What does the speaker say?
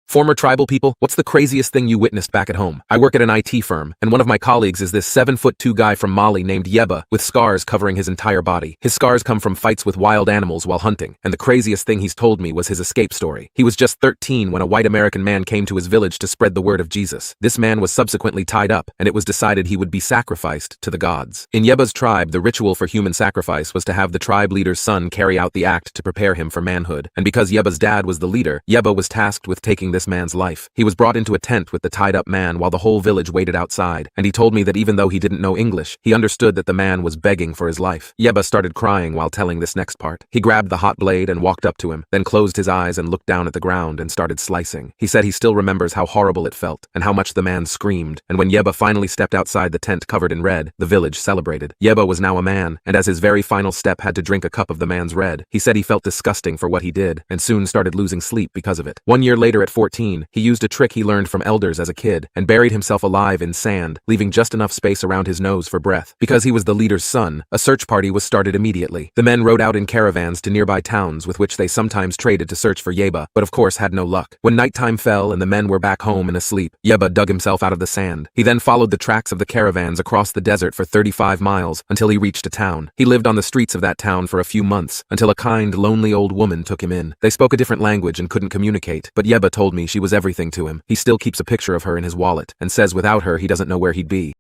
Former tribal people, what's the craziest thing you witnessed back at home? I work at an IT firm, and one of my colleagues is this 7'2" guy from Mali named Yeba, with scars covering his entire body. His scars come from fights with wild animals while hunting, and the craziest thing he's told me was his escape story. He was just 13 when a white American man came to his village to spread the word of Jesus. This man was subsequently tied up, and it was decided he would be sacrificed to the gods. In Yeba's tribe, the ritual for human sacrifice was to have the tribe leader's son carry out the act to prepare him for manhood, and because Yeba's dad was the leader, Yeba was tasked with taking this man's life. He was brought into a tent with the tied-up man while the whole village waited outside, and he told me that even though he didn't know English, he understood that the man was begging for his life. Yeba started crying while telling this next part. He grabbed the hot blade and walked up to him, then closed his eyes and looked down at the ground and started slicing. He said he still remembers how horrible it felt, and how much the man screamed, and when Yeba finally stepped outside the tent covered in red, the village celebrated. Yeba was now a man, and as his very final step had to drink a cup of the man's red, he said he felt disgusting for what he did, and soon started losing sleep because of it. 1 year later at 14, he used a trick he learned from elders as a kid, and buried himself alive in sand, leaving just enough space around his nose for breath. Because he was the leader's son, a search party was started immediately. The men rode out in caravans to nearby towns with which they sometimes traded to search for Yeba, but of course had no luck. When nighttime fell and the men were back home and asleep, Yeba dug himself out of the sand. He then followed the tracks of the caravans across the desert for 35 miles until he reached a town. He lived on the streets of that town for a few months until a kind, lonely old woman took him in. They spoke a different language and couldn't communicate, but Yeba told me she was everything to him. He still keeps a picture of her in his wallet and says without her he doesn't know where he'd be.